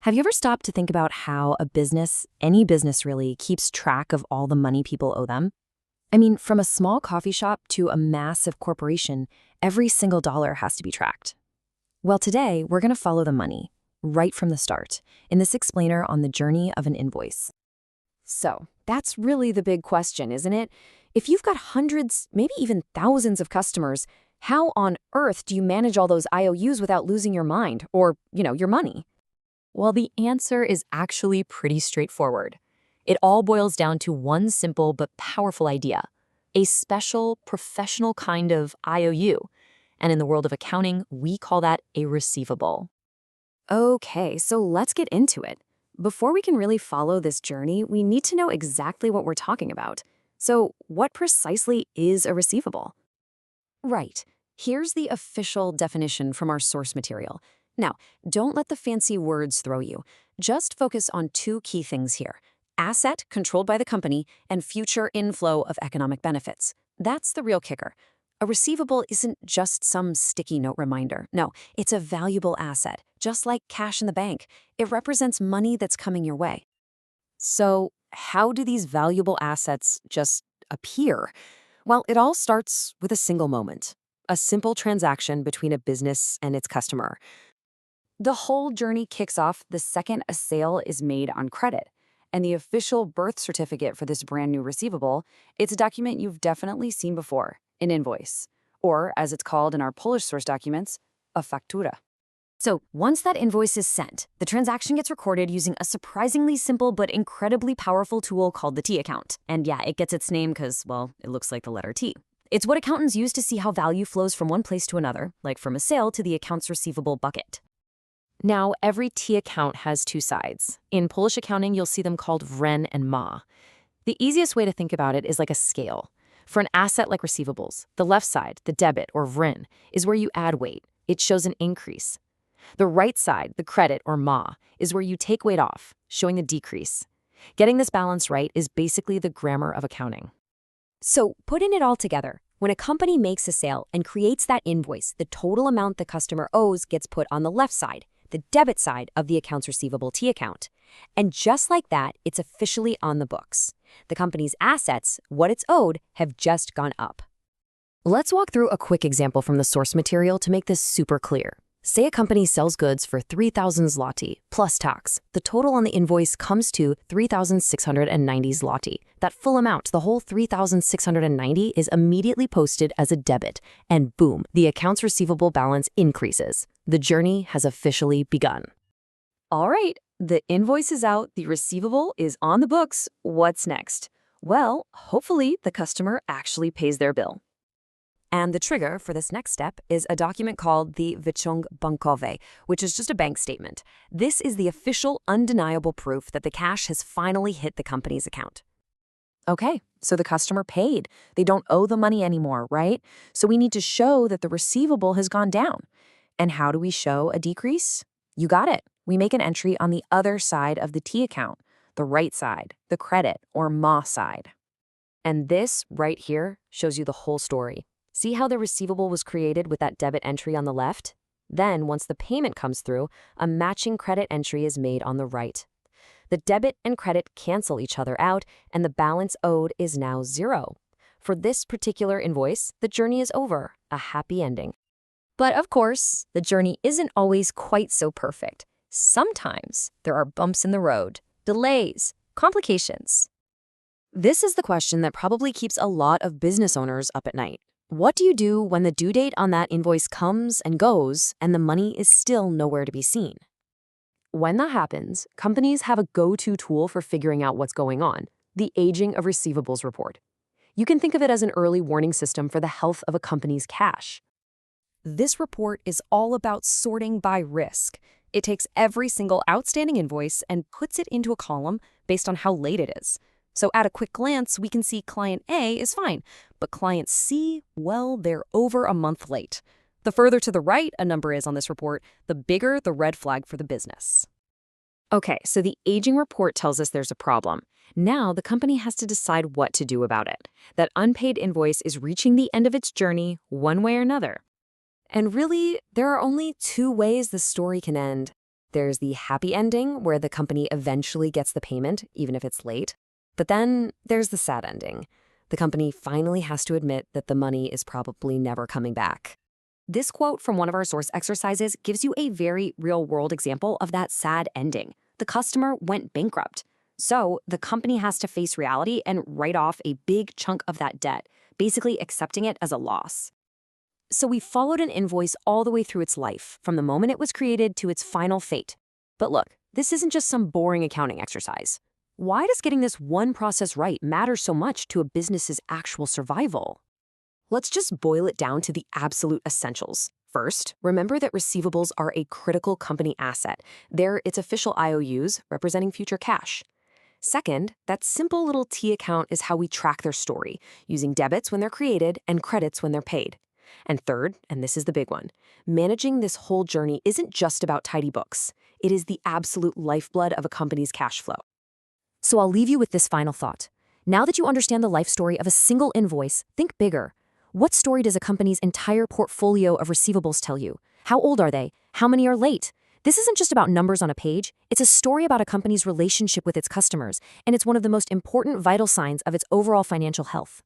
Have you ever stopped to think about how a business, any business really, keeps track of all the money people owe them? I mean, from a small coffee shop to a massive corporation, every single dollar has to be tracked. Well, today, we're going to follow the money, right from the start, in this explainer on the journey of an invoice. So, that's really the big question, isn't it? If you've got hundreds, maybe even thousands of customers, how on earth do you manage all those IOUs without losing your mind or, your money? Well, the answer is actually pretty straightforward. It all boils down to one simple but powerful idea: a special, professional kind of IOU. And in the world of accounting, we call that a receivable. Okay, so let's get into it. Before we can really follow this journey, we need to know exactly what we're talking about. So, what precisely is a receivable? Right. Here's the official definition from our source material. Now, don't let the fancy words throw you. Just focus on two key things here: asset controlled by the company and future inflow of economic benefits. That's the real kicker. A receivable isn't just some sticky note reminder. No, it's a valuable asset, just like cash in the bank. It represents money that's coming your way. So, how do these valuable assets just appear? Well, it all starts with a single moment, a simple transaction between a business and its customer. The whole journey kicks off the second a sale is made on credit. And the official birth certificate for this brand new receivable, it's a document you've definitely seen before, an invoice. Or, as it's called in our Polish source documents, a faktura. So once that invoice is sent, the transaction gets recorded using a surprisingly simple but incredibly powerful tool called the T account. And yeah, it gets its name because, well, it looks like the letter T. It's what accountants use to see how value flows from one place to another, like from a sale to the accounts receivable bucket. Now, every T account has two sides. In Polish accounting, you'll see them called wren and ma. The easiest way to think about it is like a scale. For an asset like receivables, the left side, the debit or wren, is where you add weight. It shows an increase. The right side, the credit or ma, is where you take weight off, showing the decrease. Getting this balance right is basically the grammar of accounting. So, putting it all together, when a company makes a sale and creates that invoice, the total amount the customer owes gets put on the left side, the debit side of the accounts receivable T account. And just like that, it's officially on the books. The company's assets, what it's owed, have just gone up. Let's walk through a quick example from the source material to make this super clear. Say a company sells goods for 3,000 zloty plus tax. The total on the invoice comes to 3,690 zloty. That full amount, the whole 3,690, is immediately posted as a debit. And boom, the accounts receivable balance increases. The journey has officially begun. All right, the invoice is out, the receivable is on the books. What's next? Well, hopefully the customer actually pays their bill. And the trigger for this next step is a document called the wyciąg bankowy, which is just a bank statement. This is the official, undeniable proof that the cash has finally hit the company's account. Okay, so the customer paid. They don't owe the money anymore, right? So we need to show that the receivable has gone down. And how do we show a decrease? You got it. We make an entry on the other side of the T account, the right side, the credit or ma side. And this right here shows you the whole story. See how the receivable was created with that debit entry on the left? Then, once the payment comes through, a matching credit entry is made on the right. The debit and credit cancel each other out, and the balance owed is now zero. For this particular invoice, the journey is over, a happy ending. But of course, the journey isn't always quite so perfect. Sometimes there are bumps in the road, delays, complications. This is the question that probably keeps a lot of business owners up at night. What do you do when the due date on that invoice comes and goes and the money is still nowhere to be seen? When that happens, companies have a go-to tool for figuring out what's going on: the aging of receivables report. You can think of it as an early warning system for the health of a company's cash. This report is all about sorting by risk. It takes every single outstanding invoice and puts it into a column based on how late it is. So at a quick glance, we can see client A is fine, but client C, well, they're over a month late. The further to the right a number is on this report, the bigger the red flag for the business. Okay, so the aging report tells us there's a problem. Now the company has to decide what to do about it. That unpaid invoice is reaching the end of its journey one way or another. And really, there are only two ways the story can end. There's the happy ending, where the company eventually gets the payment, even if it's late. But then there's the sad ending. The company finally has to admit that the money is probably never coming back. This quote from one of our source exercises gives you a very real-world example of that sad ending. The customer went bankrupt. So the company has to face reality and write off a big chunk of that debt, basically accepting it as a loss. So we followed an invoice all the way through its life, from the moment it was created to its final fate. But look, this isn't just some boring accounting exercise. Why does getting this one process right matter so much to a business's actual survival? Let's just boil it down to the absolute essentials. First, remember that receivables are a critical company asset. They're its official IOUs, representing future cash. Second, that simple little T account is how we track their story, using debits when they're created and credits when they're paid. And third, and this is the big one, managing this whole journey isn't just about tidy books. It is the absolute lifeblood of a company's cash flow. So I'll leave you with this final thought. Now that you understand the life story of a single invoice, think bigger. What story does a company's entire portfolio of receivables tell you? How old are they? How many are late? This isn't just about numbers on a page. It's a story about a company's relationship with its customers, and it's one of the most important vital signs of its overall financial health.